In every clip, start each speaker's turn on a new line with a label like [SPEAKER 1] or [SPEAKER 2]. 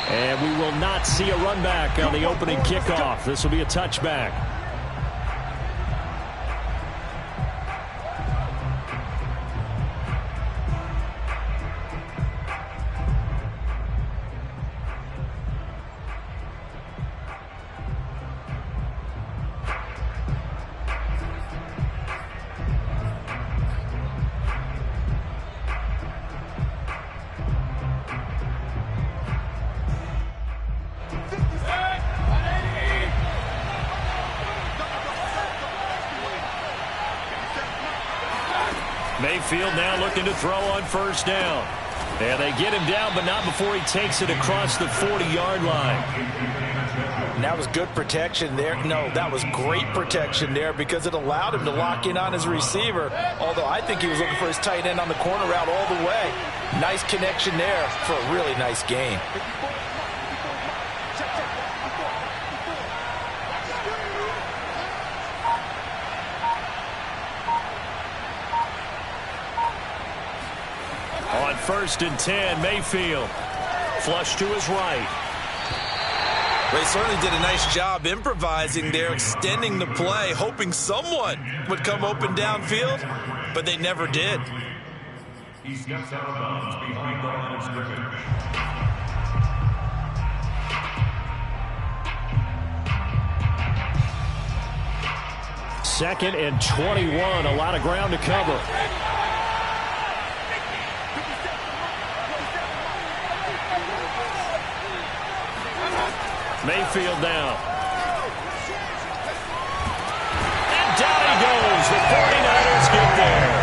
[SPEAKER 1] And we will not see a run back on the opening kickoff. This will be a touchback. Mayfield now looking to throw on first down. And they get him down, but not before he takes it across the 40-yard line.
[SPEAKER 2] And that was good protection there. No, that was great protection there because it allowed him to lock in on his receiver. Although I think he was looking for his tight end on the corner route all the way. Nice connection there for a really nice gain.
[SPEAKER 1] On 1st and 10, Mayfield. Flush to his right.
[SPEAKER 3] They certainly did a nice job improvising there, extending the play, hoping someone would come open downfield, but they never did.
[SPEAKER 4] He steps out of bounds behind the line of scrimmage.
[SPEAKER 1] Second and 21, a lot of ground to cover. Mayfield now. And down he goes. The 49ers get there.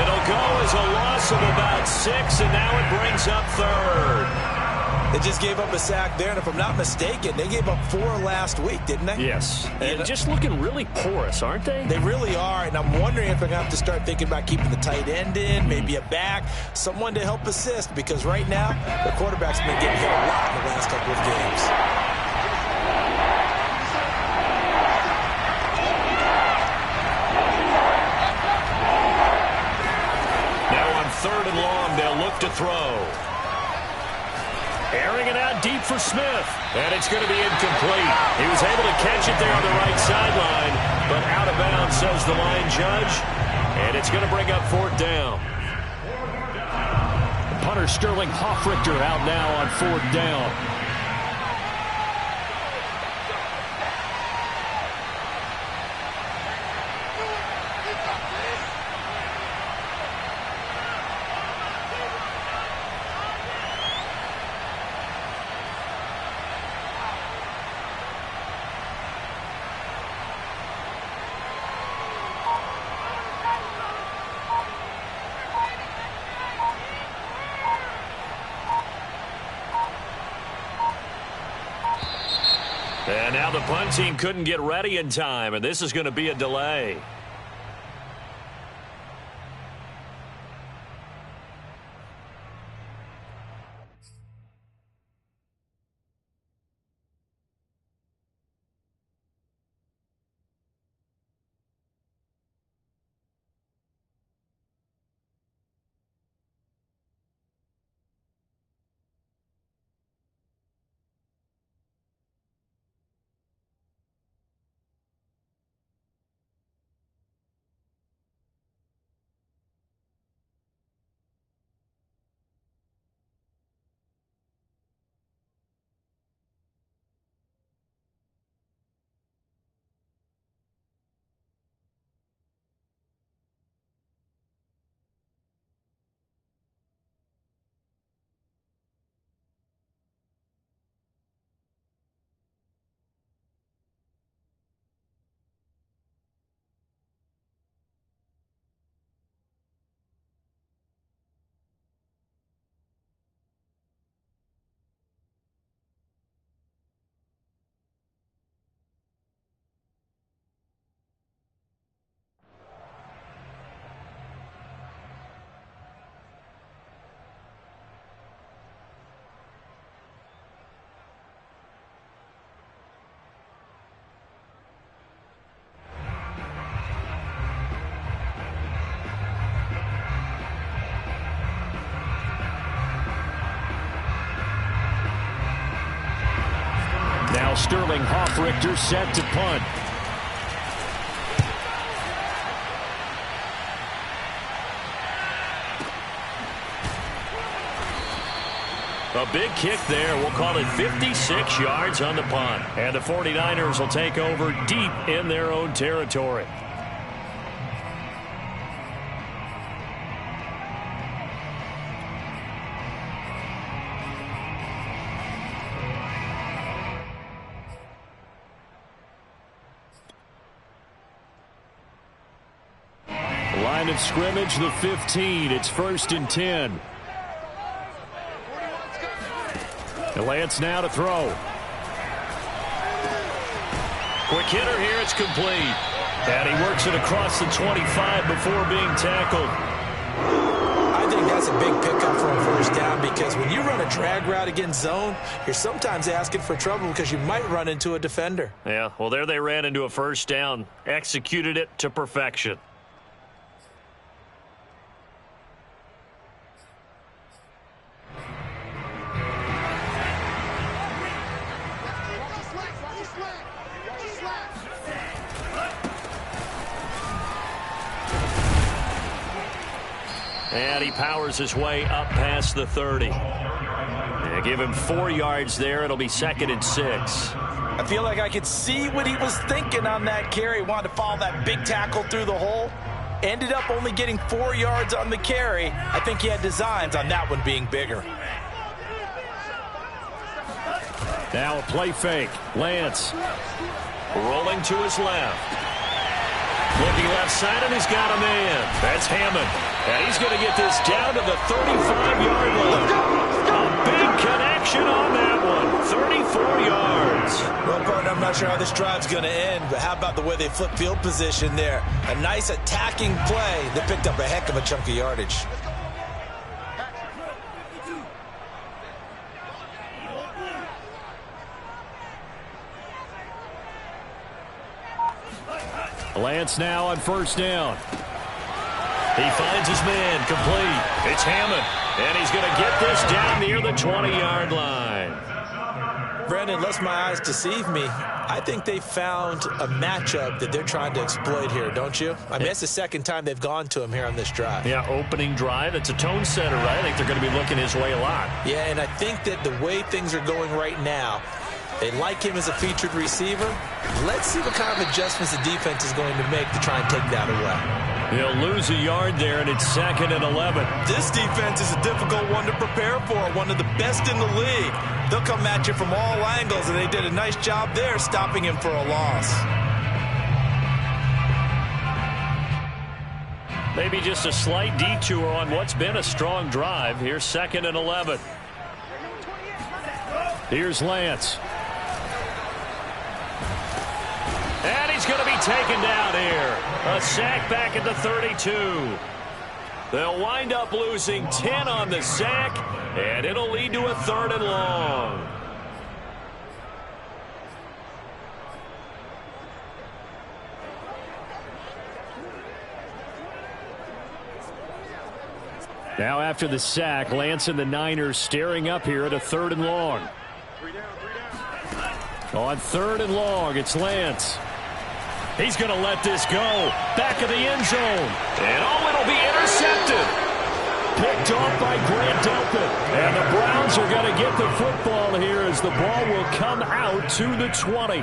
[SPEAKER 1] It'll go as a loss of about 6, and now it brings up 3rd.
[SPEAKER 3] They just gave up a sack there, and if I'm not mistaken, they gave up 4 last week, didn't they?
[SPEAKER 1] Yes. And just looking really porous, aren't they?
[SPEAKER 3] They really are, and I'm wondering if they're going to have to start thinking about keeping the tight end in, maybe a back, someone to help assist, because right now, the quarterback's been getting hit a lot in the last couple of games.
[SPEAKER 1] Now on 3rd and long, they'll look to throw. Airing it out deep for Smith. And it's going to be incomplete. He was able to catch it there on the right sideline, but out of bounds, says the line judge. And it's going to bring up 4th down. Punter Sterling Hoffrichter out now on 4th down. And now the punt team couldn't get ready in time, and this is going to be a delay. Now Sterling Hoffrichter set to punt. A big kick there. We'll call it 56 yards on the punt. And the 49ers will take over deep in their own territory. Line of scrimmage, the 15. It's 1st and 10. Lance now to throw. Quick hitter here. It's complete. And he works it across the 25 before being tackled.
[SPEAKER 3] I think that's a big pickup for a 1st down, because when you run a drag route against zone, you're sometimes asking for trouble because you might run into a defender.
[SPEAKER 1] Yeah, well, there they ran into a 1st down. Executed it to perfection. And he powers his way up past the 30. Yeah, give him 4 yards there. It'll be 2nd and 6.
[SPEAKER 2] I feel like I could see what he was thinking on that carry. Wanted to follow that big tackle through the hole. Ended up only getting 4 yards on the carry. I think he had designs on that one being bigger.
[SPEAKER 1] Now a play fake. Lance rolling to his left. Looking left side, and he's got a man. That's Hammond. And he's going to get this down to the 35-yard line. A big connection on that one. 34 yards.
[SPEAKER 3] Well, partner, I'm not sure how this drive's going to end, but how about the way they flip field position there? A nice attacking play that picked up a heck of a chunk of yardage.
[SPEAKER 1] Lance now on 1st down. He finds his man, complete. It's Hammond, and he's going to get this down near the 20-yard line.
[SPEAKER 3] Brandon, unless my eyes deceive me, I think they found a matchup that they're trying to exploit here, don't you? I mean, that's the 2nd time they've gone to him here on this drive.
[SPEAKER 1] Yeah, opening drive. It's a tone setter, right? I think they're going to be looking his way a lot.
[SPEAKER 3] Yeah, and I think that the way things are going right now, they like him as a featured receiver. Let's see what kind of adjustments the defense is going to make to try and take that away.
[SPEAKER 1] They'll lose a yard there, and it's 2nd and 11.
[SPEAKER 2] This defense is a difficult one to prepare for, one of the best in the league. They'll come at you from all angles, and they did a nice job there stopping him for a loss.
[SPEAKER 1] Maybe just a slight detour on what's been a strong drive. Here's 2nd and 11. Here's Lance. And he's going to be taken down here. A sack back at the 32. They'll wind up losing 10 on the sack, and it'll lead to a 3rd and long. Now after the sack, Lance and the Niners staring up here at a 3rd and long. On 3rd and long, it's Lance. He's going to let this go. Back of the end zone. And it'll be intercepted. Picked off by Grant Delpit. And the Browns are going to get the football here as the ball will come out to the 20.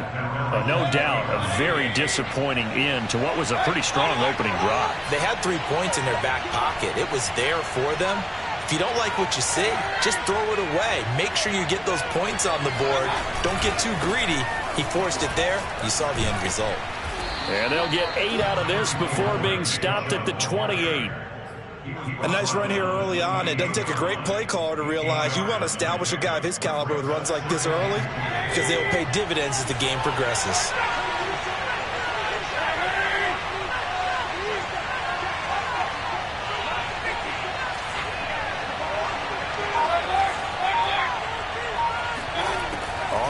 [SPEAKER 1] No doubt a very disappointing end to what was a pretty strong opening drive.
[SPEAKER 3] They had 3 points in their back pocket. It was there for them. If you don't like what you see, just throw it away. Make sure you get those points on the board. Don't get too greedy. He forced it there. You saw the end result.
[SPEAKER 1] And they'll get 8 out of this before being stopped at the 28.
[SPEAKER 2] A nice run here early on. It doesn't take a great play caller to realize you want to establish a guy of his caliber with runs like this early,
[SPEAKER 3] because they will pay dividends as the game progresses.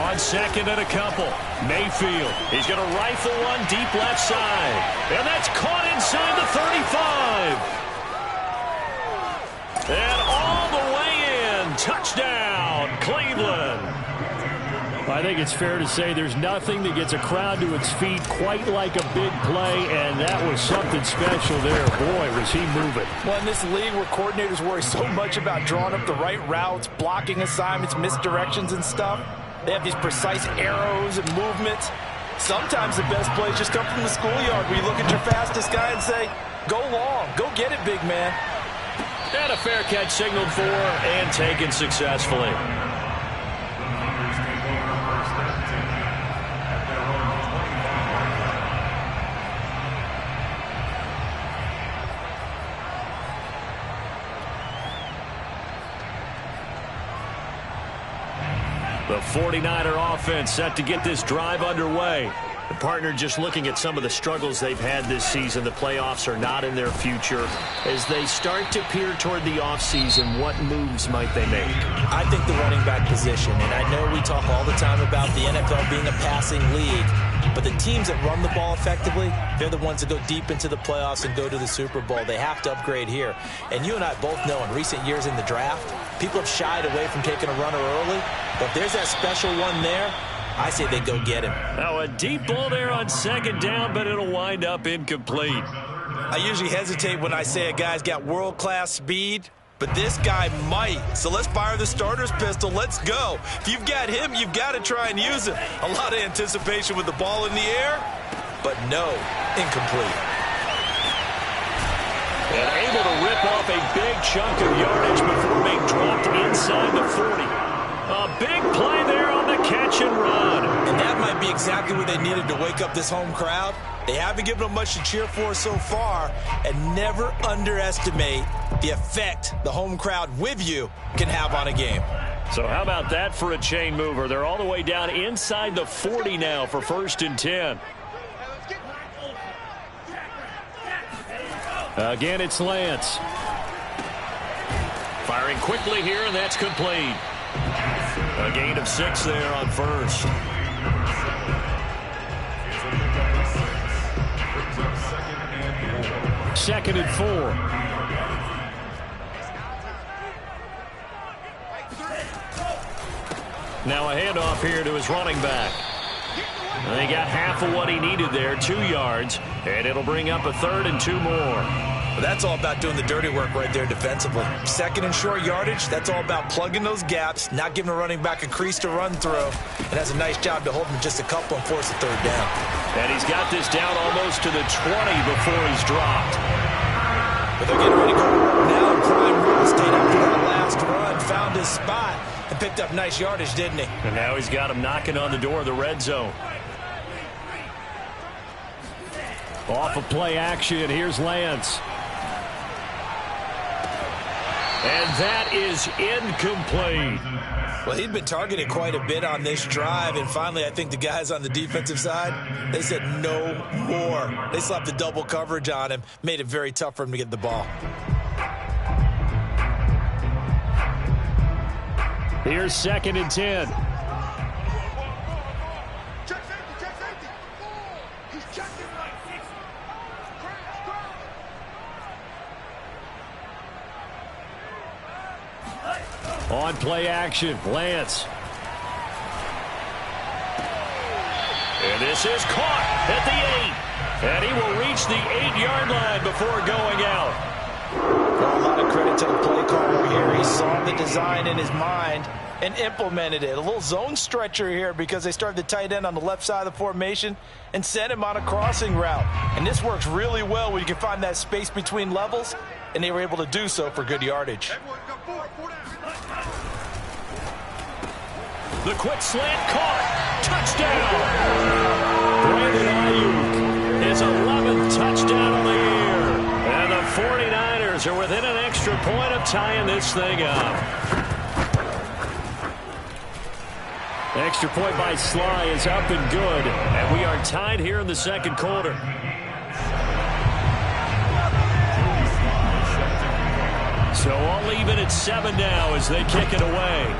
[SPEAKER 1] On 2nd and a couple. Mayfield. He's going to rifle one deep left side. And that's caught inside the 35. And all the way in. Touchdown, Cleveland. I think it's fair to say there's nothing that gets a crowd to its feet quite like a big play, and that was something special there. Boy, was he moving.
[SPEAKER 2] Well, in this league where coordinators worry so much about drawing up the right routes, blocking assignments, misdirections and stuff, they have these precise arrows and movements. Sometimes the best plays just come from the schoolyard where you look at your fastest guy and say, go long, go get it, big man.
[SPEAKER 1] And a fair catch signaled for and taken successfully. The 49er offense set to get this drive underway. The partner just looking at some of the struggles they've had this season. The playoffs are not in their future. As they start to peer toward the offseason, what moves might they make?
[SPEAKER 3] I think the running back position, and I know we talk all the time about the NFL being a passing league, but the teams that run the ball effectively, they're the ones that go deep into the playoffs and go to the Super Bowl. They have to upgrade here. And you and I both know in recent years in the draft, people have shied away from taking a runner early, but if there's that special one there, I say they go get him.
[SPEAKER 1] Now a deep ball there on second down, but it'll wind up incomplete.
[SPEAKER 3] I usually hesitate when I say a guy's got world-class speed, but this guy might. So let's fire the starter's pistol. Let's go. If you've got him, you've got to try and use it. A lot of anticipation with the ball in the air, but no, incomplete.
[SPEAKER 1] And able to rip off a big chunk of yardage before being dropped inside the 40. A big play there on the catch and run.
[SPEAKER 3] And that might be exactly what they needed to wake up this home crowd. They haven't given them much to cheer for so far, and never underestimate the effect the home crowd with you can have on a game.
[SPEAKER 1] So how about that for a chain mover? They're all the way down inside the 40 now for 1st and 10. Again, it's Lance. Firing quickly here, and that's complete. A gain of 6 there on first. Second and 4. Now a handoff here to his running back. They got half of what he needed there, 2 yards, and it'll bring up a 3rd and 2 more.
[SPEAKER 3] Well, that's all about doing the dirty work right there defensively. Second and short yardage, that's all about plugging those gaps, not giving a running back a crease to run through, and has a nice job to hold him just a couple and force a 3rd down.
[SPEAKER 1] And he's got this down almost to the 20 before he's dropped.
[SPEAKER 3] But they're getting ready to go to work now in prime real estate after that last run, found his spot, and picked up nice yardage, didn't he?
[SPEAKER 1] And now he's got him knocking on the door of the red zone. Off of play action, here's Lance. And that is incomplete.
[SPEAKER 3] Well, he'd been targeted quite a bit on this drive, and finally I think the guys on the defensive side, they said no more. They slapped the double coverage on him, made it very tough for him to get the ball.
[SPEAKER 1] Here's 2nd and 10. On play action, Lance. And this is caught at the 8. And he will reach the 8-yard line before going out.
[SPEAKER 2] Well, a lot of credit to the play caller here. He saw the design in his mind and implemented it. A little zone stretcher here because they started the tight end on the left side of the formation and sent him on a crossing route. And this works really well when you can find that space between levels, and they were able to do so for good yardage.
[SPEAKER 1] The quick slant caught. Touchdown. Brandon Ayuk, his 11th touchdown of the year. And the 49ers are within an extra point of tying this thing up. The extra point by Sly is up and good. And we are tied here in the 2nd quarter. So all even at 7 now as they kick it away.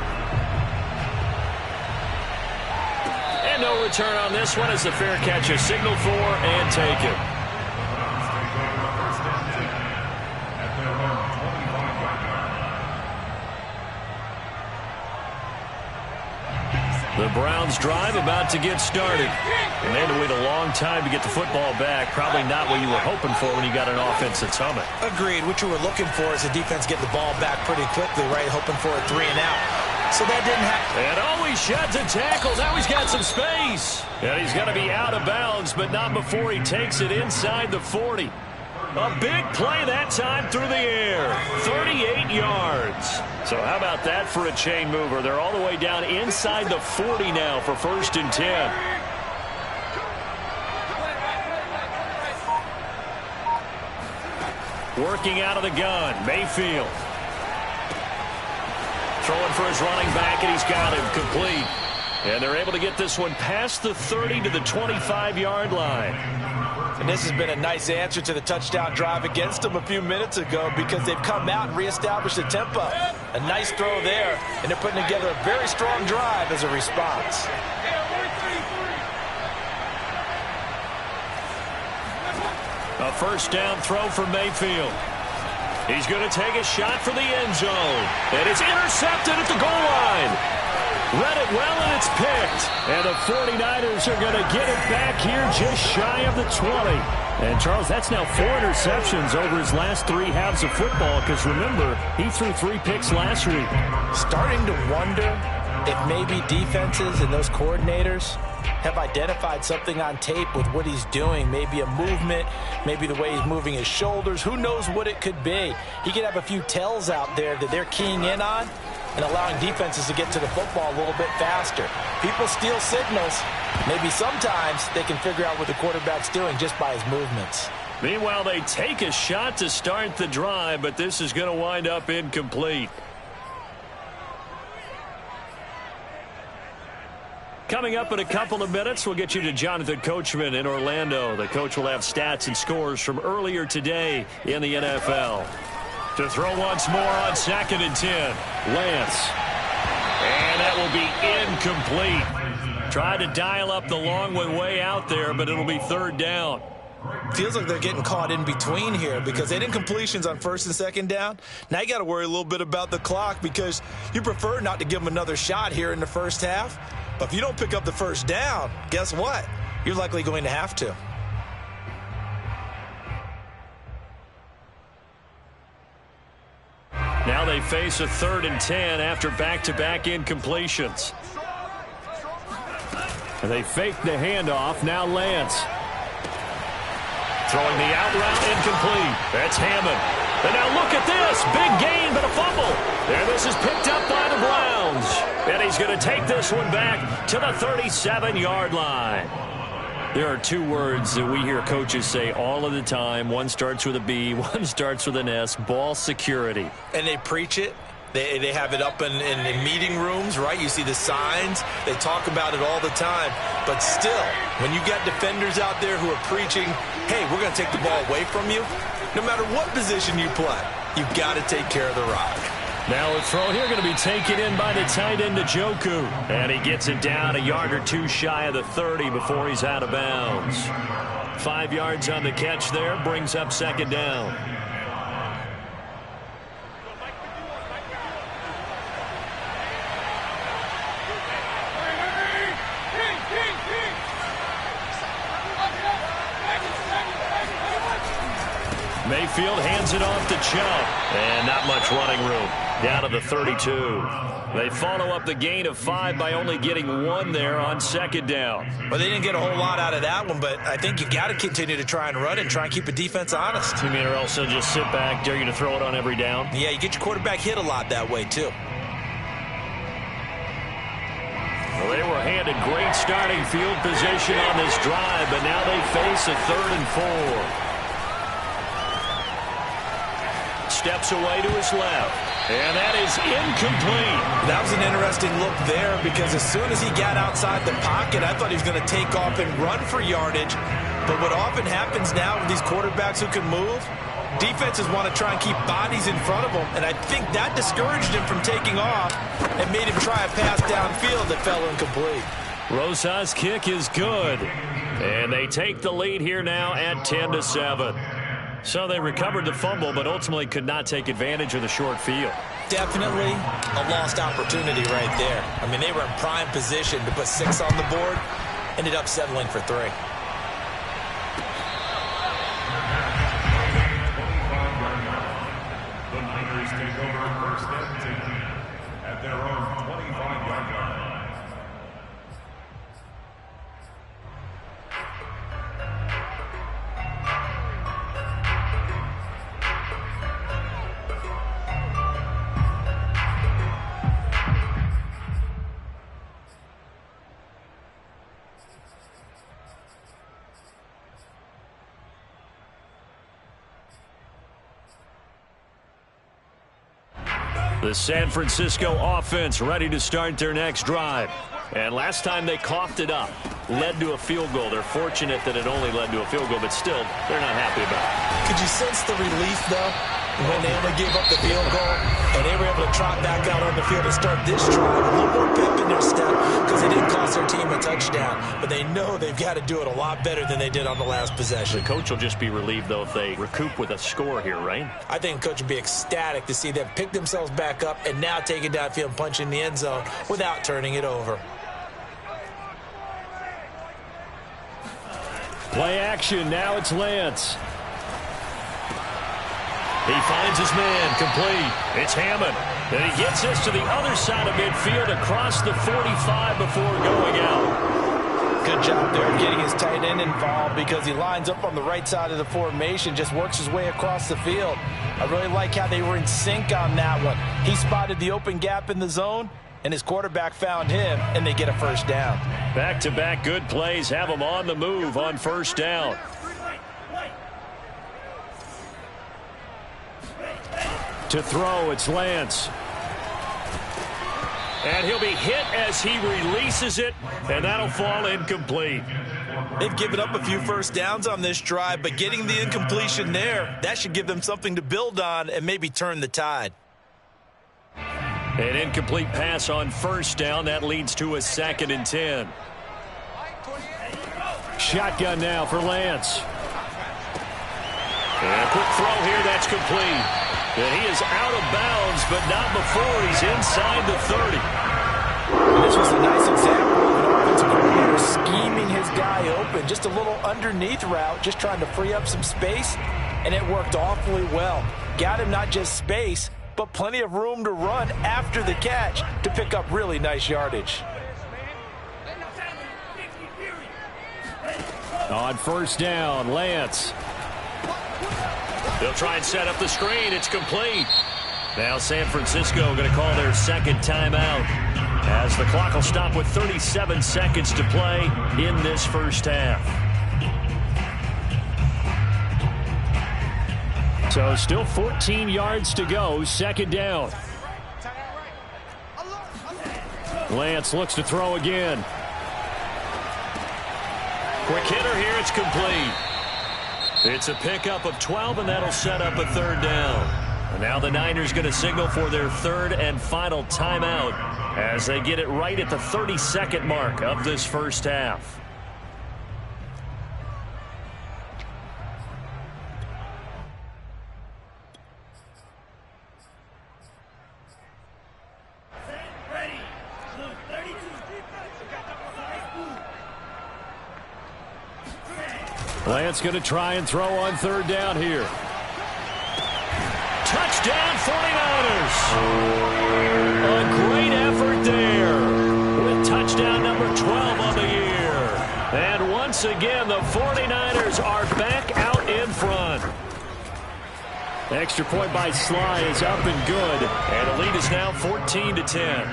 [SPEAKER 1] And no return on this one as the fair catch is signaled for and taken. The Browns drive about to get started. And they had to wait a long time to get the football back. Probably not what you were hoping for when you got an offense that's humming.
[SPEAKER 3] Agreed. What you were looking for is the defense getting the ball back pretty quickly, right? Hoping for a 3 and out. So that didn't happen.
[SPEAKER 1] And he sheds a tackle. Now he's got some space. And he's going to be out of bounds, but not before he takes it inside the 40. A big play that time through the air. 38 yards. So how about that for a chain mover? They're all the way down inside the 40 now for 1st and 10. Working out of the gun, Mayfield. Throwing for his running back, and he's got him complete. And they're able to get this one past the 30 to the 25-yard line.
[SPEAKER 2] And this has been a nice answer to the touchdown drive against them a few minutes ago because they've come out and reestablished the tempo. A nice throw there, and they're putting together a very strong drive as a response.
[SPEAKER 1] A 1st down throw for Mayfield. He's going to take a shot for the end zone. And it's intercepted at the goal line. Read it well, and it's picked. And the 49ers are going to get it back here just shy of the 20. And, Charles, that's now 4 interceptions over his last 3 halves of football because, remember, he threw 3 picks last week.
[SPEAKER 2] Starting to wonder if maybe defenses and those coordinators have identified something on tape with what he's doing. Maybe a movement, maybe the way he's moving his shoulders. Who knows what it could be? He could have a few tells out there that they're keying in on and allowing defenses to get to the football a little bit faster. People steal signals. Maybe sometimes they can figure out what the quarterback's doing just by his movements.
[SPEAKER 1] Meanwhile, they take a shot to start the drive, but this is going to wind up incomplete. Coming up in a couple of minutes, we'll get you to Jonathan Coachman in Orlando. The coach will have stats and scores from earlier today in the NFL. To throw once more on 2nd and 10. Lance. And that will be incomplete. Tried to dial up the long way out there, but it'll be 3rd down.
[SPEAKER 3] Feels like they're getting caught in between here because they didn't completions on 1st and 2nd down. Now you got to worry a little bit about the clock because you prefer not to give them another shot here in the 1st half. But if you don't pick up the 1st down, guess what? You're likely going to have to.
[SPEAKER 1] Now they face a 3rd and 10 after back-to-back incompletions. And they fake the handoff. Now Lance. Throwing the out route incomplete. That's Hammond. And now look at this. Big gain, but a fumble. And this is picked up by the Browns. And he's going to take this one back to the 37-yard line. There are 2 words that we hear coaches say all of the time. One starts with a B, one starts with an S. Ball security.
[SPEAKER 3] And they preach it. They have it up in meeting rooms, right? You see the signs. They talk about it all the time. But still, when you got defenders out there who are preaching, hey, we're going to take the ball away from you, no matter what position you play, you've got to take care of the rock.
[SPEAKER 1] Now a throw here going to be taken in by the tight end, Njoku. And he gets it down a yard or 2 shy of the 30 before he's out of bounds. 5 yards on the catch there, brings up 2nd down. Mayfield hands it off to Chubb. And not much running room. Down to the 32. They follow up the gain of 5 by only getting 1 there on 2nd down.
[SPEAKER 3] Well, they didn't get a whole lot out of that one, but I think you got to continue to try and run and try and keep the defense honest.
[SPEAKER 1] You mean or else they'll just sit back, dare you to throw it on every down?
[SPEAKER 3] Yeah, you get your quarterback hit a lot that way, too.
[SPEAKER 1] Well, they were handed great starting field position on this drive, but now they face a 3rd and 4. Steps away to his left. And that is incomplete.
[SPEAKER 3] That was an interesting look there because as soon as he got outside the pocket, I thought he was going to take off and run for yardage. But what often happens now with these quarterbacks who can move, defenses want to try and keep bodies in front of them. And I think that discouraged him from taking off and made him try a pass downfield that fell incomplete.
[SPEAKER 1] Rosas' kick is good. And they take the lead here now at 10-7. So they recovered the fumble, but ultimately could not take advantage of the short field.
[SPEAKER 3] Definitely a lost opportunity right there. I mean, they were in prime position to put 6 on the board. Ended up settling for 3.
[SPEAKER 4] The Niners take over first and 10 at their own 25-yard line.
[SPEAKER 1] The San Francisco offense ready to start their next drive. And last time they coughed it up, led to a field goal. They're fortunate that it only led to a field goal, but still, they're not happy about it.
[SPEAKER 3] Could you sense the relief, though, when they only gave up the field goal and they were able to trot back out on the field and start this drive? A little more pep in their step because they didn't cost their team a touchdown, but they know they've got to do it a lot better than they did on the last possession.
[SPEAKER 1] The coach will just be relieved, though, if they recoup with a score here, right?
[SPEAKER 3] I think the coach would be ecstatic to see them pick themselves back up and now take it downfield and punch in the end zone without turning it over.
[SPEAKER 1] Play action. Now it's Lance. He finds his man, complete. It's Hammond. And he gets this to the other side of midfield across the 45 before going out.
[SPEAKER 2] Good job there getting his tight end involved because he lines up on the right side of the formation, just works his way across the field. I really like how they were in sync on that one. He spotted the open gap in the zone, and his quarterback found him, and they get a first down.
[SPEAKER 1] Back-to-back good plays have him on the move on first down. To throw, it's Lance. And he'll be hit as he releases it, and that'll fall incomplete.
[SPEAKER 3] They've given up a few first downs on this drive, but getting the incompletion there, that should give them something to build on and maybe turn the tide.
[SPEAKER 1] An incomplete pass on first down. That leads to a 2nd and 10. Shotgun now for Lance. And a quick throw here. That's complete. And he is out of bounds, but not before he's inside the 30.
[SPEAKER 2] This was a nice example of an offensive coordinator scheming his guy open. Just a little underneath route, just trying to free up some space, and it worked awfully well. Got him not just space, but plenty of room to run after the catch to pick up really nice yardage.
[SPEAKER 1] On first down, Lance. They'll try and set up the screen. It's complete. Now San Francisco going to call their 2nd timeout as the clock will stop with 37 seconds to play in this first half. So still 14 yards to go, 2nd down. Lance looks to throw again. Quick hitter here, it's complete. It's a pickup of 12, and that'll set up a 3rd down. And now the Niners going to signal for their 3rd and final timeout as they get it right at the 32nd mark of this first half. Lance going to try and throw on 3rd down here. Touchdown 49ers. A great effort there with touchdown number 12 on the year. And once again, the 49ers are back out in front. Extra point by Sly is up and good. And the lead is now 14-10.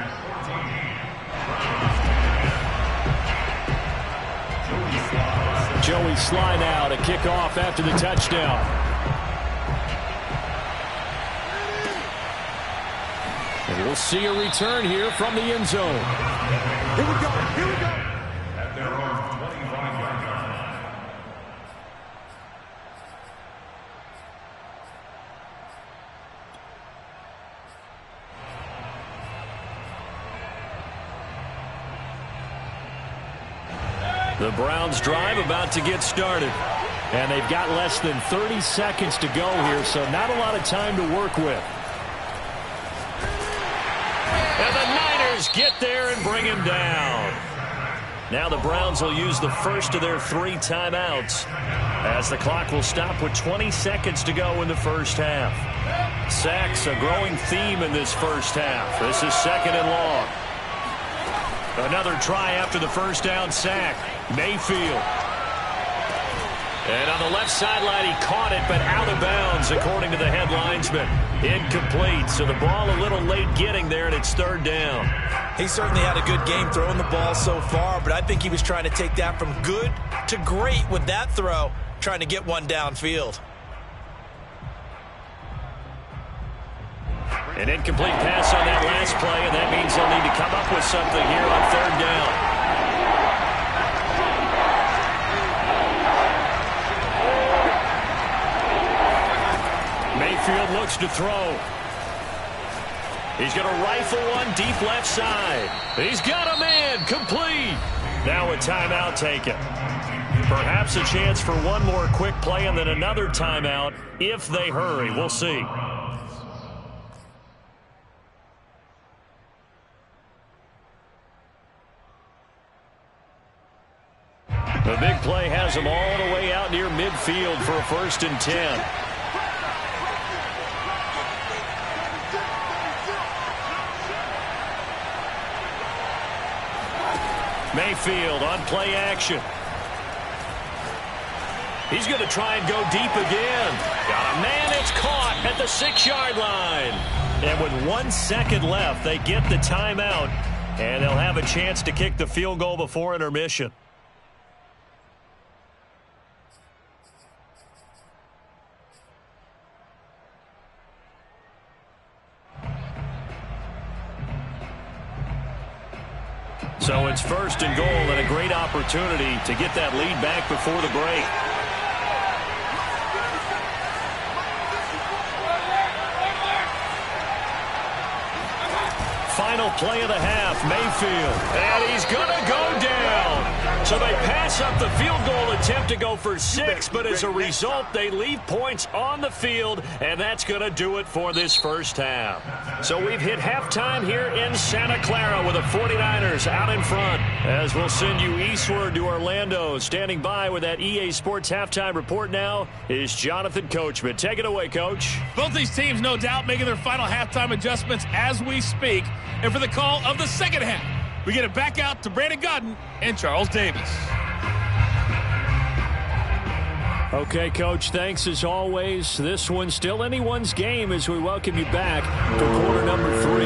[SPEAKER 1] Joey Sly now to kick off after the touchdown. And we'll see a return here from the end zone.
[SPEAKER 4] Here we go. Here we go. At their own 25-yard line.
[SPEAKER 1] The Browns drive about to get started. And they've got less than 30 seconds to go here, so not a lot of time to work with. get there and bring him down. Now the Browns will use the first of their 3 timeouts as the clock will stop with 20 seconds to go in the first half. Sacks a growing theme in this first half. This is 2nd and long. Another try after the first down sack. Mayfield. And on the left sideline, he caught it, but out of bounds, according to the head linesman. Incomplete, so the ball a little late getting there, and it's 3rd down.
[SPEAKER 3] He certainly had a good game throwing the ball so far, but I think he was trying to take that from good to great with that throw, trying to get one downfield.
[SPEAKER 1] An incomplete pass on that last play, and that means they'll need to come up with something here on 3rd down. Mayfield looks to throw. He's going to rifle one deep left side. He's got a man complete. Now a timeout taken. Perhaps a chance for one more quick play and then another timeout if they hurry. We'll see. The big play has him all the way out near midfield for a 1st and 10. Mayfield on play action. He's going to try and go deep again. Got a man, it's caught at the 6-yard line. And with 1 second left, they get the timeout, and they'll have a chance to kick the field goal before intermission. So it's 1st and goal and a great opportunity to get that lead back before the break. Final play of the half, Mayfield. And he's going to go down. So they pass up the field goal attempt to go for 6, but as a result, they leave points on the field, and that's going to do it for this first half. So we've hit halftime here in Santa Clara with the 49ers out in front. As we'll send you eastward to Orlando. Standing by with that EA Sports halftime report now is Jonathan Coachman. Take it away, Coach.
[SPEAKER 5] Both these teams, no doubt, making their final halftime adjustments as we speak. And for the call of the second half, we get it back out to Brandon Godden and Charles Davis.
[SPEAKER 1] Okay, Coach, thanks as always. This one's still anyone's game as we welcome you back to quarter number 3.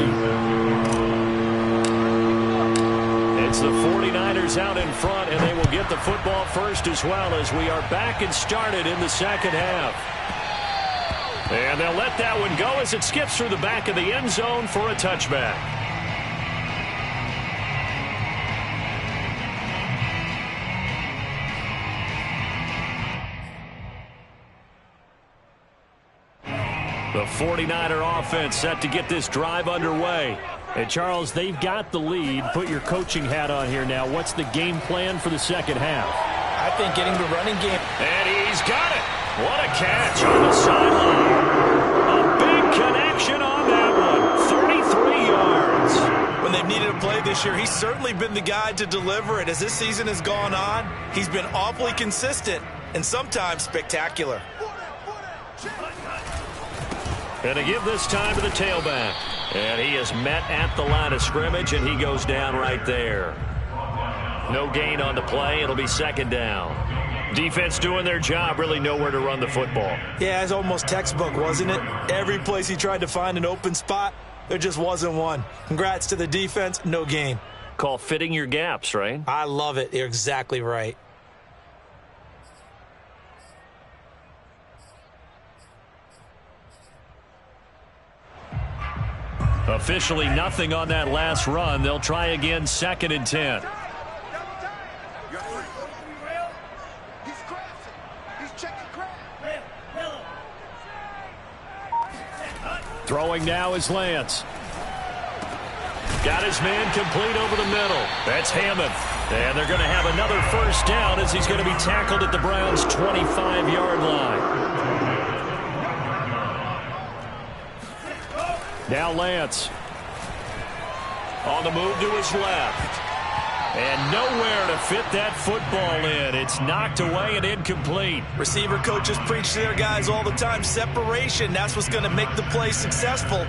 [SPEAKER 1] It's the 49ers out in front, and they will get the football first as well as we are back and started in the second half. And they'll let that one go as it skips through the back of the end zone for a touchback. The 49er offense set to get this drive underway. And, Charles, they've got the lead. Put your coaching hat on here now. What's the game plan for the second half?
[SPEAKER 2] I think getting the running game.
[SPEAKER 1] And he's got it. What a catch on the sideline. A big connection on that one. 33 yards.
[SPEAKER 3] When they've needed a play this year, he's certainly been the guy to deliver it. As this season has gone on, he's been awfully consistent and sometimes spectacular.
[SPEAKER 1] And to give this time to the tailback. And he is met at the line of scrimmage, and he goes down right there. No gain on the play. It'll be second down. Defense doing their job, really nowhere to run the football.
[SPEAKER 3] Yeah, it's almost textbook, wasn't it? Every place he tried to find an open spot, there just wasn't one. Congrats to the defense, no gain.
[SPEAKER 1] Call fitting your gaps, right?
[SPEAKER 3] I love it. You're exactly right.
[SPEAKER 1] Officially nothing on that last run. They'll try again, 2nd and 10. Throwing now is Lance. Got his man complete over the middle. That's Hammond. And they're going to have another first down as he's going to be tackled at the Browns' 25-yard line. Now Lance. On the move to his left. And nowhere to fit that football in. It's knocked away and incomplete.
[SPEAKER 3] Receiver coaches preach to their guys all the time. Separation, that's what's going to make the play successful.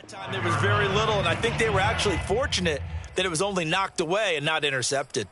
[SPEAKER 3] That time there was very little, and I think they were actually fortunate that it was only knocked away and not intercepted.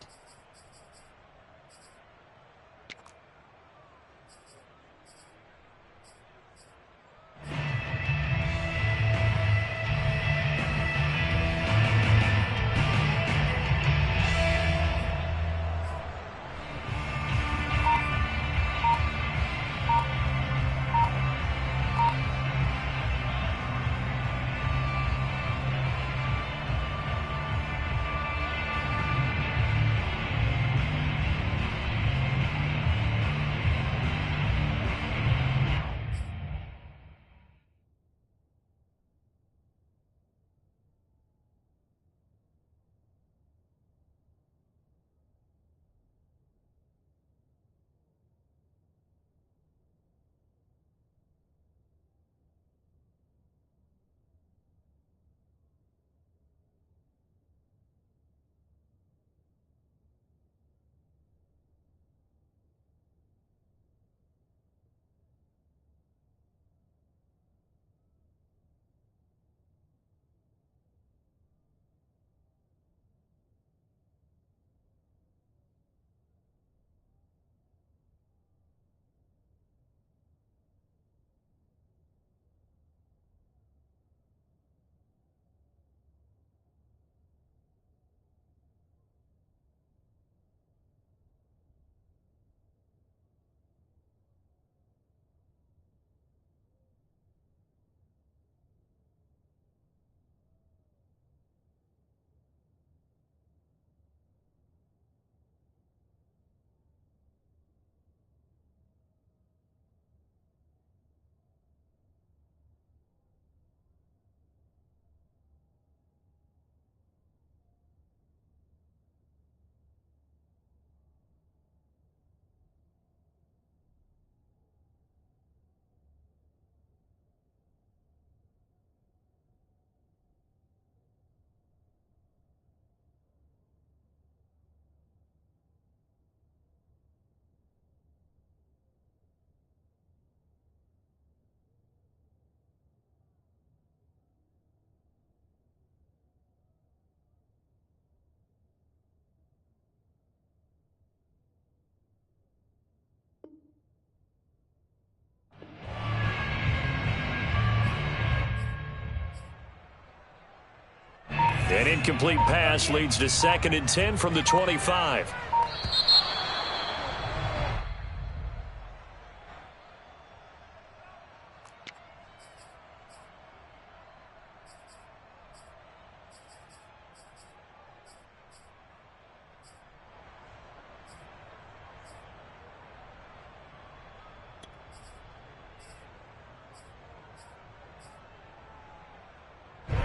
[SPEAKER 1] An incomplete pass leads to 2nd and 10 from the 25.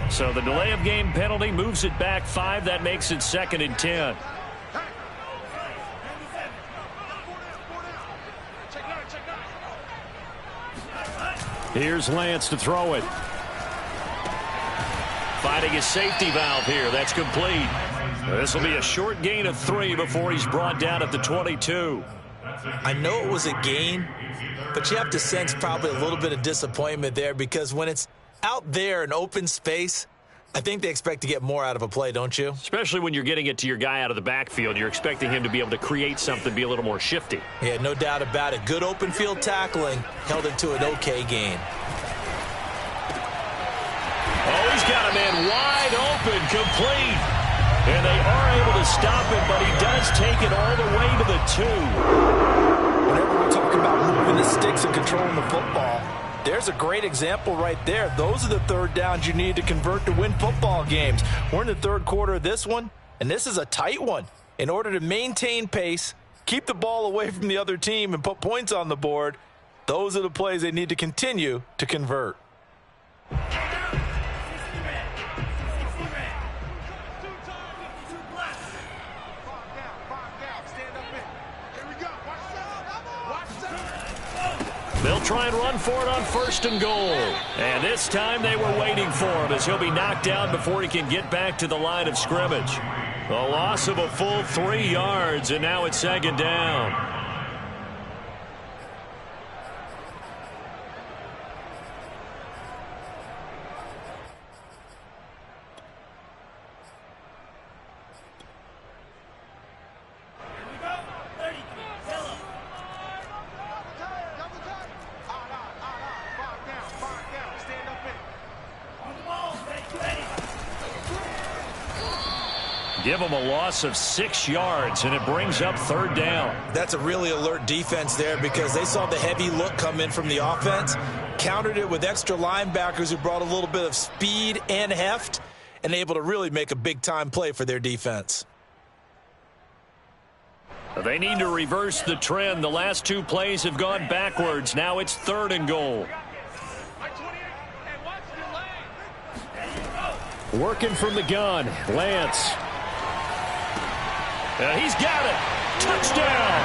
[SPEAKER 1] So the delay of game penalty moves it back 5. That makes it 2nd and 10. Here's Lance to throw it. Finding his safety valve here. That's complete. This will be a short gain of 3 before he's brought down at the 22.
[SPEAKER 3] I know it was a gain, but you have to sense probably a little bit of disappointment there, because when it's out there in open space, I think they expect to get more out of a play, don't you?
[SPEAKER 1] Especially when you're getting it to your guy out of the backfield. You're expecting him to be able to create something, be a little more shifty.
[SPEAKER 3] Yeah, no doubt about it. Good open field tackling held him to an okay gain.
[SPEAKER 1] Oh, he's got a man wide open, complete. And they are able to stop him, but he does take it all the way to the 2.
[SPEAKER 2] Whenever we talk about moving the sticks and controlling the football, there's a great example right there. Those are the third downs you need to convert to win football games. We're in the third quarter of this one, and this is a tight one. In order to maintain pace, keep the ball away from the other team, and put points on the board, those are the plays they need to continue to convert.
[SPEAKER 1] They'll try and run for it on 1st and goal. And this time they were waiting for him, as he'll be knocked down before he can get back to the line of scrimmage. A loss of a full 3 yards, and now it's 2nd down. Give them a loss of 6 yards, and it brings up 3rd down.
[SPEAKER 3] That's a really alert defense there, because they saw the heavy look come in from the offense, countered it with extra linebackers who brought a little bit of speed and heft, and able to really make a big-time play for their defense.
[SPEAKER 1] They need to reverse the trend. The last 2 plays have gone backwards. Now it's 3rd and goal. Working from the gun, Lance. He's got it. Touchdown.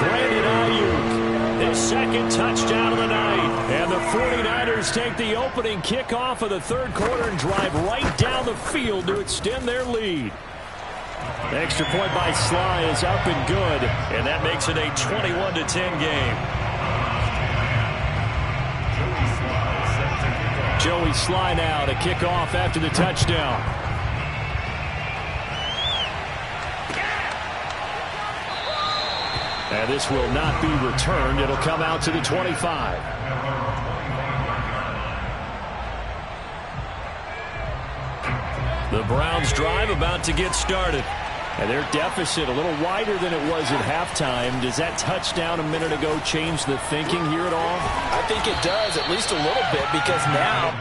[SPEAKER 1] Brandon Ayuk, his 2nd touchdown of the night. And the 49ers take the opening kickoff of the 3rd quarter and drive right down the field to extend their lead. The extra point by Sly is up and good, and that makes it a 21-10 game. Joey Sly now to kick off after the touchdown. And this will not be returned. It'll come out to the 25. The Browns drive about to get started. And their deficit a little wider than it was at halftime. Does that touchdown a minute ago change the thinking here at all?
[SPEAKER 2] I think it does, at least a little bit, because now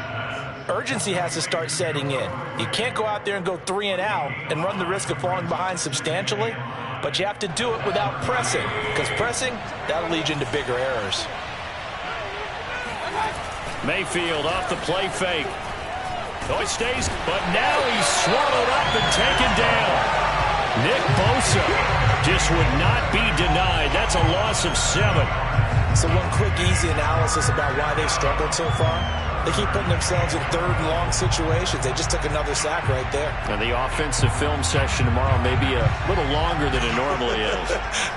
[SPEAKER 2] urgency has to start setting in. You can't go out there and go 3 and out and run the risk of falling behind substantially, but you have to do it without pressing, because pressing, that'll lead you into bigger errors.
[SPEAKER 1] Mayfield off the play fake. Oh, he stays, but now he's swallowed up and taken down. Nick Bosa just would not be denied. That's a loss of 7.
[SPEAKER 3] So one quick, easy analysis about why they've struggled so far. They keep putting themselves in 3rd and long situations. They just took another sack right there.
[SPEAKER 1] And the offensive film session tomorrow may be a little longer than it normally is.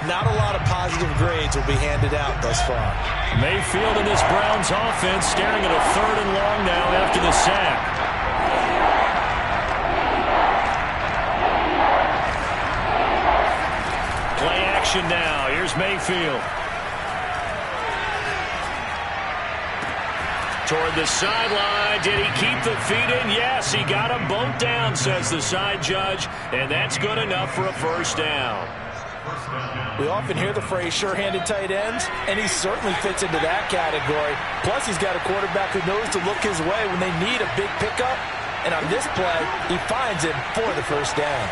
[SPEAKER 3] Not a lot of positive grades will be handed out thus far.
[SPEAKER 1] Mayfield and this Browns offense staring at a 3rd and long now after the sack. Play action now. Here's Mayfield. Toward the sideline. Did he keep the feet in? Yes, he got them both down, says the side judge, and that's good enough for a first down.
[SPEAKER 2] We often hear the phrase sure-handed tight ends, and he certainly fits into that category. Plus, he's got a quarterback who knows to look his way when they need a big pickup. And on this play, he finds him for the first down.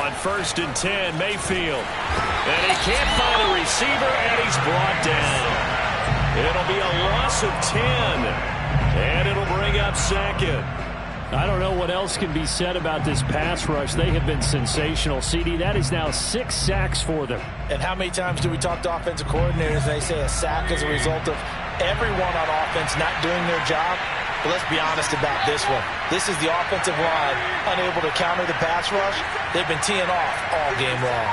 [SPEAKER 1] On 1st and 10, Mayfield. And he can't find a receiver, and he's brought down. It'll be a loss of 10, and it'll bring up 2nd.
[SPEAKER 6] I don't know what else can be said about this pass rush. They have been sensational. CD, that is now 6 sacks for them.
[SPEAKER 2] And how many times do we talk to offensive coordinators and they say a sack is a result of everyone on offense not doing their job? But let's be honest about this one. This is the offensive line unable to counter the pass rush. They've been teeing off all game long.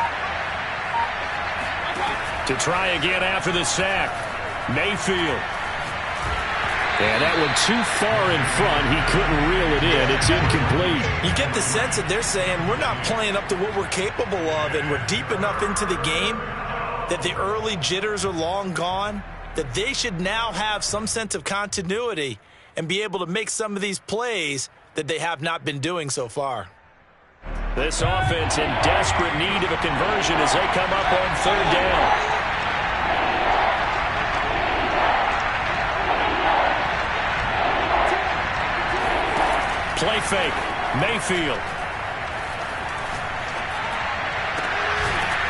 [SPEAKER 1] To try again after the sack, Mayfield. And that one too far in front. He couldn't reel it in. It's incomplete.
[SPEAKER 3] You get the sense that they're saying we're not playing up to what we're capable of, and we're deep enough into the game that the early jitters are long gone, that they should now have some sense of continuity and be able to make some of these plays that they have not been doing so far.
[SPEAKER 1] This offense in desperate need of a conversion as they come up on 3rd down. Play fake. Mayfield.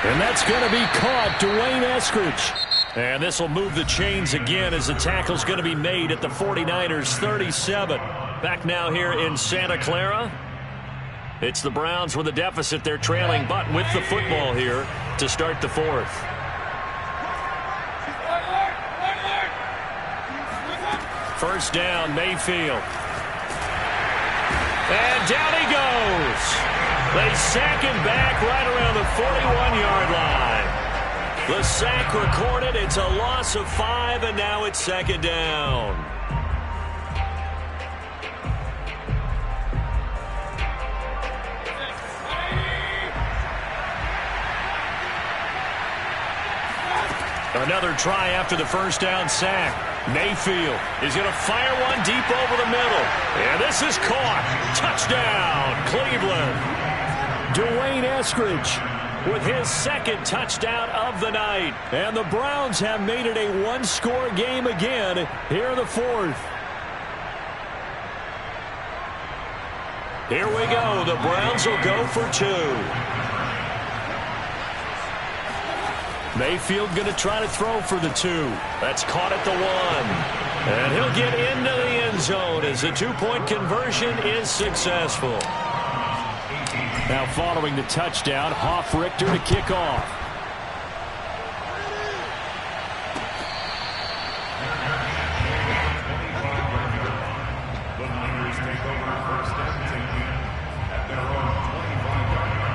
[SPEAKER 1] And that's going to be caught. Dwayne Eskridge. And this will move the chains again as the tackle's going to be made at the 49ers 37. Back now here in Santa Clara. It's the Browns with a deficit. They're trailing, but with the football here to start the 4th. First down, Mayfield. And down he goes. They sack him back right around the 41-yard line. The sack recorded. It's a loss of 5, and now it's 2nd down. Another try after the first down sack. Mayfield is going to fire one deep over the middle. And this is caught. Touchdown, Cleveland.
[SPEAKER 6] Dwayne Eskridge with his 2nd touchdown of the night. And the Browns have made it a 1-score game again here in the 4th.
[SPEAKER 1] Here we go. The Browns will go for 2. Mayfield going to try to throw for the 2. That's caught at the 1. And he'll get into the end zone as the 2-point conversion is successful.
[SPEAKER 6] Now following the touchdown, Hoff-Richter to kick off.
[SPEAKER 4] The Niners take over 1st and 10 at their own 25-yard line.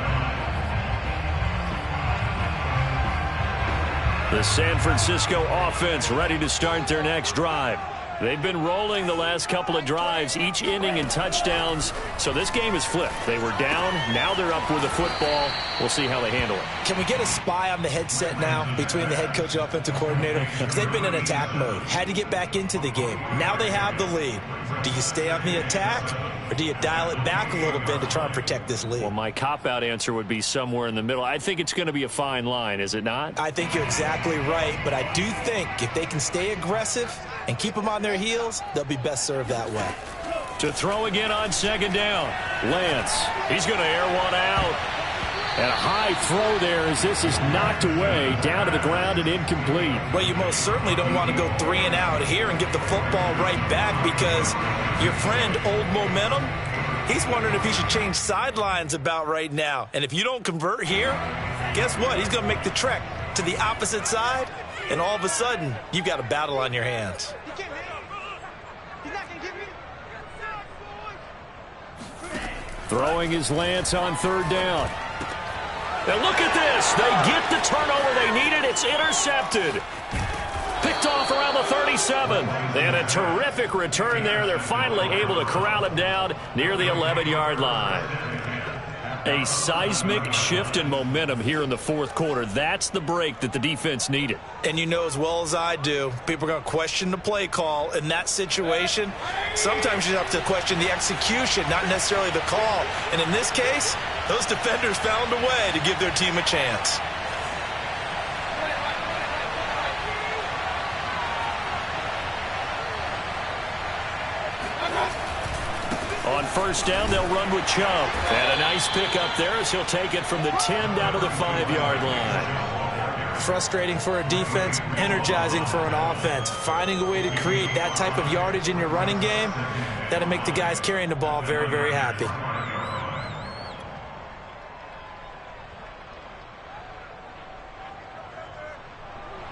[SPEAKER 1] The San Francisco offense ready to start their next drive. They've been rolling the last couple of drives, each ending in touchdowns. So this game is flipped. They were down. Now they're up with the football. We'll see how they handle it.
[SPEAKER 3] Can we get a spy on the headset now between the head coach and offensive coordinator? Because they've been in attack mode. Had to get back into the game. Now they have the lead. Do you stay on the attack, or do you dial it back a little bit to try and protect this lead?
[SPEAKER 1] Well, my cop-out answer would be somewhere in the middle. I think it's going to be a fine line, is it not?
[SPEAKER 3] I think you're exactly right, but I do think if they can stay aggressive and keep them on their heels, they'll be best served that way.
[SPEAKER 1] To throw again on 2nd down. Lance, he's going to air one out.
[SPEAKER 6] And a high throw there as this is knocked away, down to the ground and incomplete.
[SPEAKER 3] Well, you most certainly don't want to go 3 and out here and get the football right back, because your friend, Old Momentum, he's wondering if he should change sidelines about right now. And if you don't convert here, guess what? He's going to make the trek to the opposite side, and all of a sudden, you've got a battle on your hands.
[SPEAKER 6] Throwing is Lance on 3rd down.
[SPEAKER 1] And look at this. They get the turnover they needed. It's intercepted. Picked off around the 37. And a terrific return there. They're finally able to corral him down near the 11-yard line.
[SPEAKER 6] A seismic shift in momentum here in the fourth quarter. That's the break that the defense needed.
[SPEAKER 2] And you know as well as I do, people are going to question the play call in that situation. Sometimes you have to question the execution, not necessarily the call. And in this case, those defenders found a way to give their team a chance.
[SPEAKER 6] On first down, they'll run with Chubb. And a nice pick up there as he'll take it from the 10 down to the 5-yard line.
[SPEAKER 3] Frustrating for a defense, energizing for an offense. Finding a way to create that type of yardage in your running game, that'll make the guys carrying the ball very, very happy.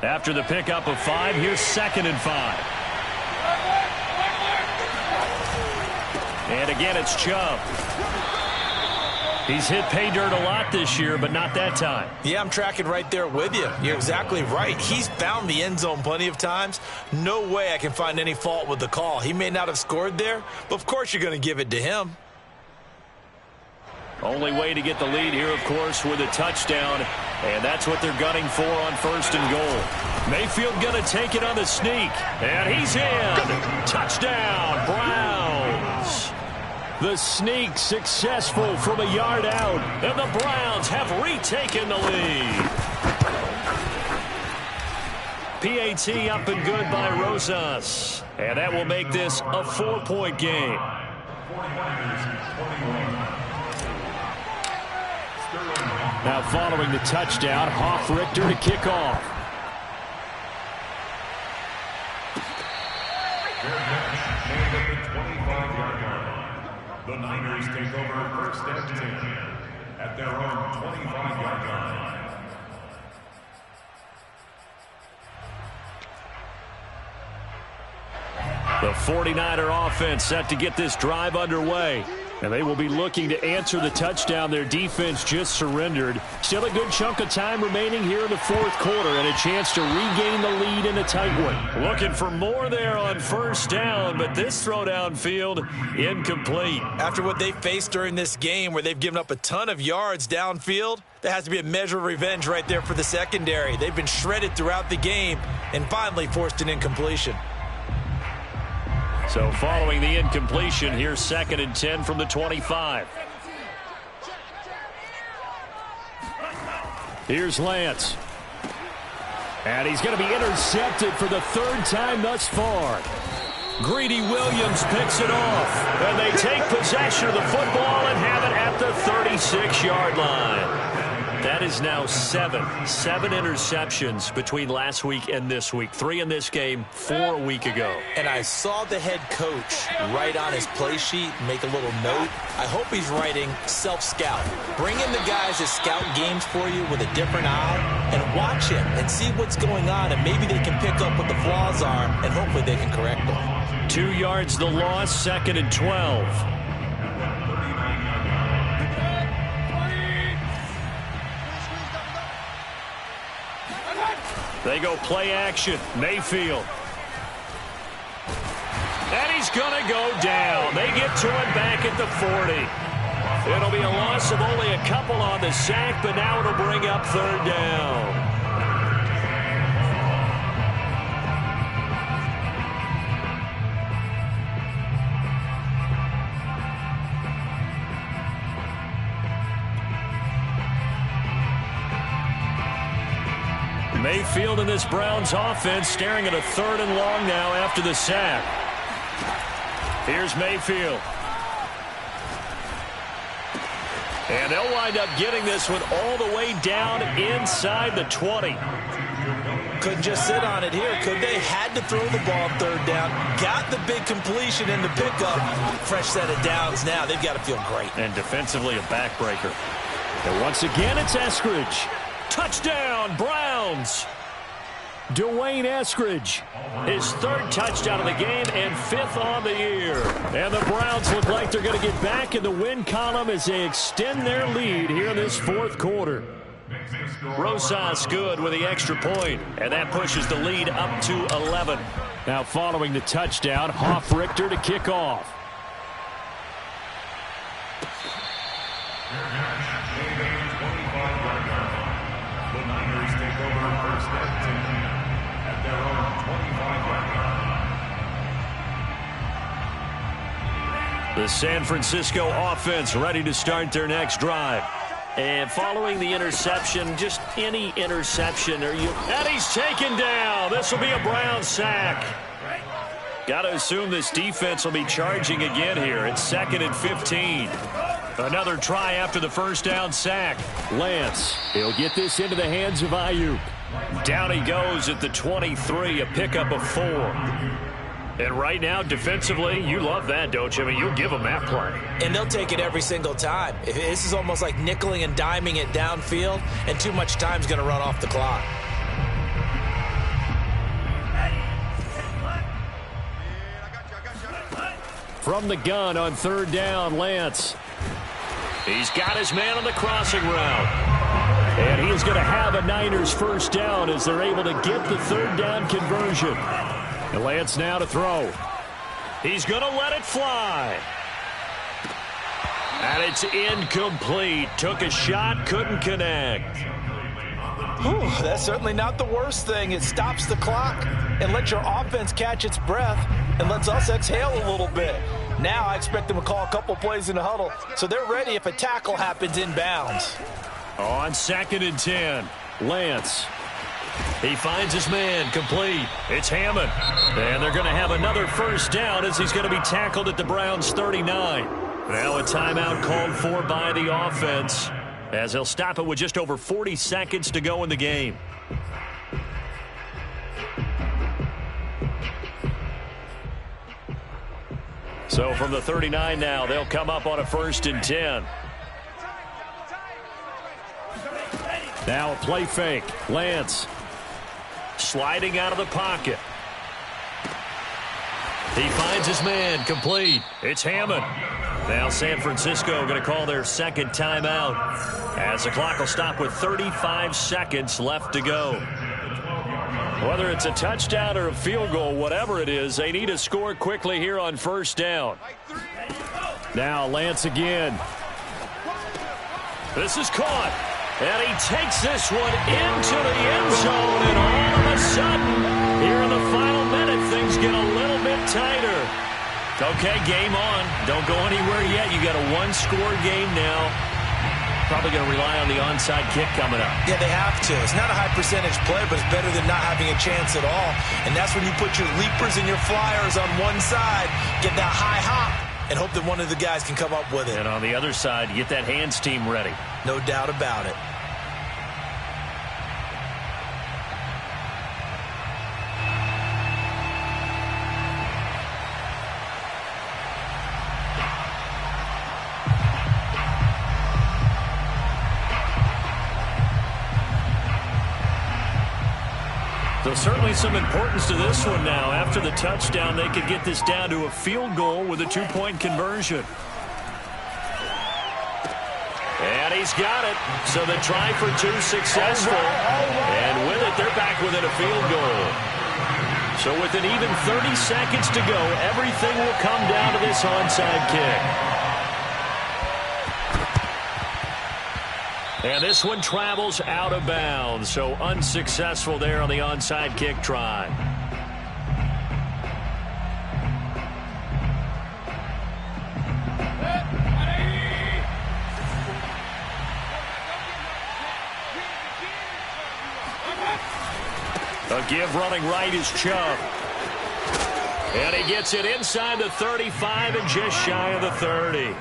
[SPEAKER 6] After the pickup of 5, here's 2nd and 5. And again, it's Chubb. He's hit pay dirt a lot this year, but not that time.
[SPEAKER 2] Yeah, I'm tracking right there with you. You're exactly right. He's found the end zone plenty of times. No way I can find any fault with the call. He may not have scored there, but of course you're going to give it to him.
[SPEAKER 6] Only way to get the lead here, of course, with a touchdown. And that's what they're gunning for on 1st and goal. Mayfield going to take it on the sneak. And he's in. Touchdown, Browns. The sneak successful from a yard out. And the Browns have retaken the lead. PAT up and good by Rosas. And that will make this a 4-point game. Now following the touchdown, Hoff-Richter to kick off.
[SPEAKER 4] The Niners take over 1st and 10 at their own 25-yard line.
[SPEAKER 6] The 49er offense set to get this drive underway. And they will be looking to answer the touchdown their defense just surrendered. Still a good chunk of time remaining here in the fourth quarter and a chance to regain the lead in a tight one. Looking for more there on 1st down, but this throw downfield incomplete.
[SPEAKER 2] After what they faced during this game where they've given up a ton of yards downfield, there has to be a measure of revenge right there for the secondary. They've been shredded throughout the game and finally forced an incompletion.
[SPEAKER 6] So following the incompletion, here's 2nd and 10 from the 25. Here's Lance. And he's going to be intercepted for the 3rd time thus far. Greedy Williams picks it off. And they take possession of the football and have it at the 36-yard line. That is now 7 interceptions between last week and this week. 3 in this game, 4 a week ago.
[SPEAKER 3] And I saw the head coach write on his play sheet, make a little note. I hope he's writing self-scout. Bring in the guys that scout games for you with a different eye and watch him and see what's going on, and maybe they can pick up what the flaws are, and hopefully they can correct them.
[SPEAKER 6] 2 yards the loss, 2nd and 12. They go play action. Mayfield. And he's going to go down. They get to it back at the 40. It'll be a loss of only a couple on the sack, but now it'll bring up 3rd down. Mayfield in this Browns offense staring at a 3rd and long now after the sack. Here's Mayfield. And they'll wind up getting this one all the way down inside the 20.
[SPEAKER 2] Couldn't just sit on it here, could they? Had to throw the ball 3rd down. Got the big completion in the pickup. Fresh set of downs now. They've got to feel great.
[SPEAKER 6] And defensively a backbreaker. And once again it's Eskridge. Touchdown, Browns. Dwayne Eskridge, his 3rd touchdown of the game and 5th on the year. And the Browns look like they're going to get back in the win column as they extend their lead here in this 4th quarter. Rosas good with the extra point, and that pushes the lead up to 11. Now following the touchdown, Hoff-Richter to kick off.
[SPEAKER 4] The Niners take over first and 10 at their own 25-yard line.
[SPEAKER 6] The San Francisco offense ready to start their next drive. And following the interception, just any interception, and he's taken down. This will be a Brown sack. Got to assume this defense will be charging again here. It's 2nd and 15. Another try after the first down sack. Lance, he'll get this into the hands of Ayuk. Down he goes at the 23, a pickup of 4. And right now, defensively, you love that, don't you? I mean, you'll give them that play.
[SPEAKER 3] And they'll take it every single time. This is almost like nickeling and diming it downfield, and too much time's going to run off the clock.
[SPEAKER 6] From the gun on 3rd down, Lance. He's got his man on the crossing route. And he's going to have a Niners first down as they're able to get the 3rd down conversion. And Lance now to throw. He's going to let it fly. And it's incomplete. Took a shot, couldn't connect.
[SPEAKER 2] Whew, that's certainly not the worst thing. It stops the clock and lets your offense catch its breath and lets us exhale a little bit. Now I expect them to call a couple plays in the huddle so they're ready if a tackle happens inbounds.
[SPEAKER 6] On 2nd and 10, Lance. He finds his man, complete. It's Hammond. And they're going to have another first down as he's going to be tackled at the Browns' 39. Now a timeout called for by the offense as they'll stop it with just over 40 seconds to go in the game. So from the 39 now, they'll come up on a 1st and 10. Now a play fake. Lance sliding out of the pocket. He finds his man, complete. It's Hammond. Now San Francisco going to call their 2nd timeout as the clock will stop with 35 seconds left to go. Whether it's a touchdown or a field goal, whatever it is, they need to score quickly here on 1st down. Now Lance again. This is caught. And he takes this one into the end zone, and all of a sudden, here in the final minute, things get a little bit tighter. Okay, game on. Don't go anywhere yet. You got a 1-score game now. Probably going to rely on the onside kick coming up.
[SPEAKER 2] Yeah, they have to. It's not a high percentage play, but it's better than not having a chance at all. And that's when you put your leapers and your flyers on one side, get that high hop, and hope that one of the guys can come up with it.
[SPEAKER 6] And on the other side, get that hands team ready.
[SPEAKER 2] No doubt about it.
[SPEAKER 6] So certainly some importance to this one now. After the touchdown, they could get this down to a field goal with a 2-point conversion. And he's got it. So the try for 2 successful. And with it, they're back within a field goal. So with an even 30 seconds to go, everything will come down to this onside kick. And this one travels out of bounds, so unsuccessful there on the onside kick try. A give running right is Chubb. And he gets it inside the 35 and just shy of the 30.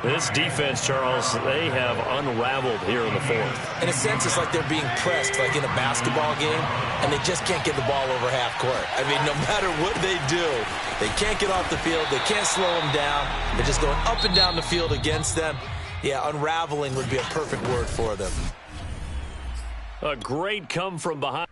[SPEAKER 6] This defense, Charles, they have unraveled here in the 4th.
[SPEAKER 3] In a sense, it's like they're being pressed, like in a basketball game, and they just can't get the ball over half court. I mean, no matter what they do, they can't get off the field. They can't slow them down. They're just going up and down the field against them. Yeah, unraveling would be a perfect word for them.
[SPEAKER 6] A great come from behind.